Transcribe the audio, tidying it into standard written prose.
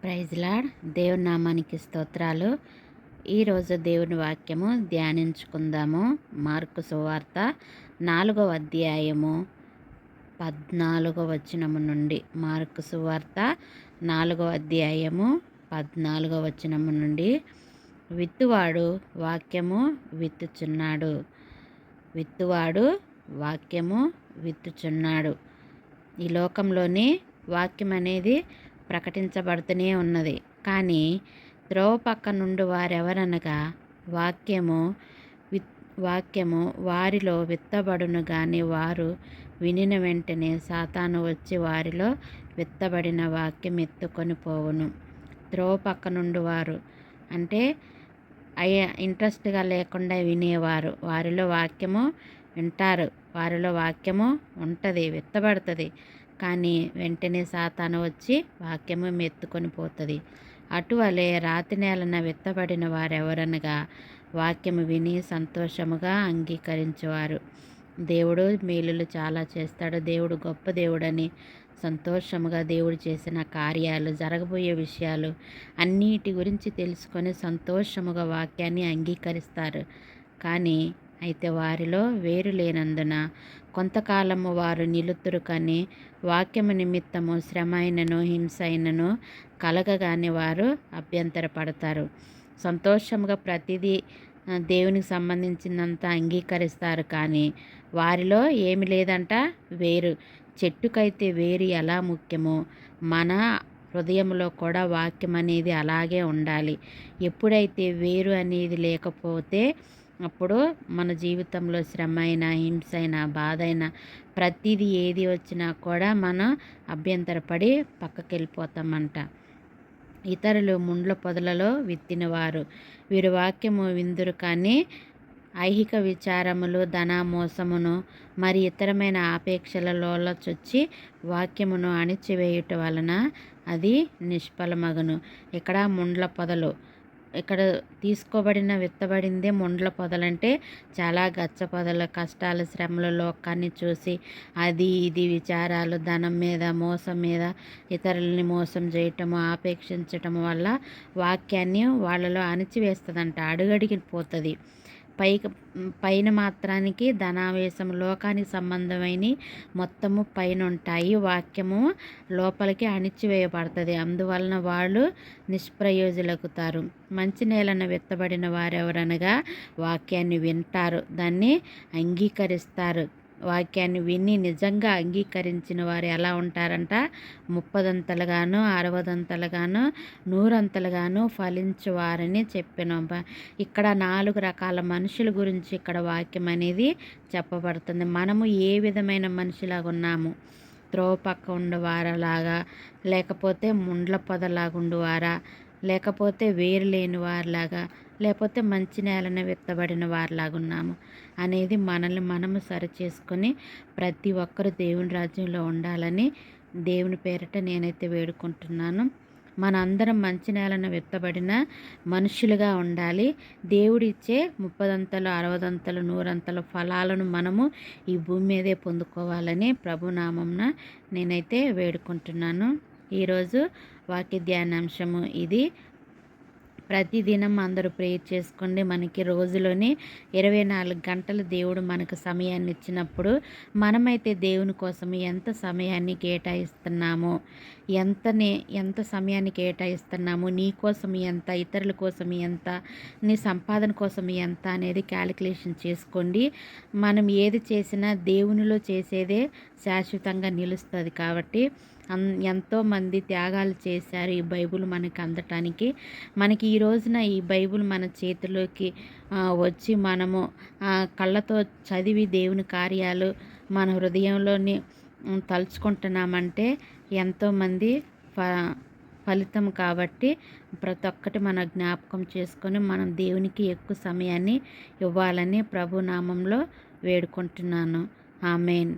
Praise lord. దేవుని నామానికి స్తోత్రాలు. ఈరోజు దేవుని వాక్యము ధ్యానించుకుందాము. మార్కు సువార్త 4వ అధ్యాయము 14వ వచనము నుండి. మార్కు సువార్త 4వ అధ్యాయము 14వ వచనము నుండి. విత్తువాడు వాక్యము విత్తుచున్నాడు. విత్తువాడు వాక్యము విత్తుచున్నాడు. ఈ లోకంలోని వాక్యం అనేది ప్రకటించబడుతూనే ఉన్నది. కానీ త్రోవ పక్క నుండి వారెవరనగా వాక్యము వారిలో విత్తబడును గాని వారు వినిన వెంటనే సాతాను వచ్చి వారిలో విత్తబడిన వాక్యం ఎత్తుకొని పోవును. త్రోవ పక్క నుండి వారు అంటే ఇంట్రెస్ట్గా లేకుండా వినేవారు. వారిలో వాక్యము వింటారు, వారిలో వాక్యము ఉంటుంది, విత్తబడుతుంది. కానీ వెంటనే సాతాను వచ్చి వాక్యము మెత్తుకొని పోతుంది. అటువలే రాతి నేలన విత్తబడిన వారెవరనగా వాక్యము విని సంతోషముగా అంగీకరించేవారు. దేవుడు మేలులు చాలా చేస్తాడు, దేవుడు గొప్ప దేవుడని సంతోషముగా దేవుడు చేసిన కార్యాలు, జరగబోయే విషయాలు అన్నిటి గురించి తెలుసుకొని సంతోషముగా వాక్యాన్ని అంగీకరిస్తారు. కానీ అయితే వారిలో వేరు లేనందున కొంతకాలము వారు నిలుతురు. కానీ వాక్యము నిమిత్తము శ్రమ అయినను హింస అయినను కలగగానే వారు అభ్యంతరపడతారు. సంతోషముగా ప్రతిదీ దేవునికి సంబంధించినంత అంగీకరిస్తారు. కానీ వారిలో ఏమి లేదంట, వేరు. చెట్టుకైతే వేరు ఎలా ముఖ్యమో మన హృదయంలో కూడా వాక్యం అనేది అలాగే ఉండాలి. ఎప్పుడైతే వేరు అనేది లేకపోతే అప్పుడు మన జీవితంలో శ్రమ అయినా హింస అయినా బాధ అయినా ప్రతిదీ ఏది వచ్చినా కూడా మనం అభ్యంతరపడి పక్కకి వెళ్ళిపోతామంట. ఇతరులు ముండ్ల పొదలలో విత్తినవారు. వీరు వాక్యము విందురు కానీ ఐహిక విచారములు, ధనమోసమును మరి ఇతరమైన ఆపేక్షలలో చొచ్చి వాక్యమును అణిచివేయుట వలన అది నిష్ఫలమగును. ఇక్కడ ముండ్ల పొదలు, ఇక్కడ తీసుకోబడిన విత్తబడిందే ముండ్ల పొదలంటే చాలా గచ్చ పొదలు. కష్టాలు, శ్రమలు, లోకాన్ని చూసి అది ఇది విచారాలు, ధనం మీద, మోసం మీద, ఇతరులని మోసం చేయటము, ఆపేక్షించటం వల్ల వాక్యాన్ని వాళ్ళలో అణిచివేస్తుందంట, అడుగడికి పోతుంది. పైన మాత్రానికి ధనావేశం, లోకానికి సంబంధమైన మొత్తము పైన ఉంటాయి. వాక్యము లోపలికి అణిచివేయబడుతుంది. అందువలన వాళ్ళు నిష్ప్రయోజులకుతారు. మంచి నేలన విత్తబడిన వారెవరనగా వాక్యాన్ని వింటారు, దాన్ని అంగీకరిస్తారు. వాక్యాన్ని విని నిజంగా అంగీకరించిన వారు ఎలా ఉంటారంట, 30దంతలుగాను 60దంతలుగాను 100అంతలుగాను ఫలించువారని చెప్పిన. ఇక్కడ 4 రకాల మనుషుల గురించి ఇక్కడ వాక్యం అనేది చెప్పబడుతుంది. మనము ఏ విధమైన మనిషిలాగా ఉన్నాము? త్రోవ పక్క ఉండేవారలాగా, లేకపోతే ముండ్ల పొదలాగా ఉండేవారా, లేకపోతే వేరు లేని వారిలాగా, లేకపోతే మంచి నేలన విత్తబడిన వారిలాగా ఉన్నాము అనేది మనల్ని మనము సరిచేసుకొని ప్రతి ఒక్కరు దేవుని రాజ్యంలో ఉండాలని దేవుని పేరిట నేనైతే వేడుకుంటున్నాను. మనందరం మంచి నేలన విత్తబడిన మనుషులుగా ఉండాలి. దేవుడిచ్చే 30దంతలు 60దంతలు 100అంతల ఫలాలను మనము ఈ భూమి మీదే పొందుకోవాలని ప్రభునామంన నేనైతే వేడుకుంటున్నాను. ఈరోజు వాక్య ధ్యానాంశము ఇది. ప్రతిదినం అందరూ ప్రేయర్ చేసుకోండి. మనకి రోజులోని 24 గంటలు దేవుడు మనకు సమయాన్ని ఇచ్చినప్పుడు మనమైతే దేవుని కోసం ఎంత సమయాన్ని కేటాయిస్తున్నామో, ఎంత సమయాన్ని కేటాయిస్తున్నాము, నీ కోసం ఎంత, ఇతరుల కోసం ఎంత, నీ సంపాదన కోసం ఎంత అనేది క్యాలిక్యులేషన్ చేసుకోండి. మనం ఏది చేసినా దేవునిలో చేసేదే శాశ్వతంగా నిలుస్తుంది. కాబట్టి ఎంతోమంది త్యాగాలు చేశారు ఈ బైబిల్ మనకి అందటానికి. మనకి ఈ రోజున ఈ బైబిల్ మన చేతిలోకి వచ్చి మనము కళ్ళతో చదివి దేవుని కార్యాలు మన హృదయంలోని తలుచుకుంటున్నామంటే ఎంతోమంది ఫలితం. కాబట్టి ప్రతి ఒక్కటి మన జ్ఞాపకం చేసుకొని మనం దేవునికి ఎక్కువ సమయాన్ని ఇవ్వాలని ప్రభు నామంలో వేడుకుంటున్నాను. ఆమేన్.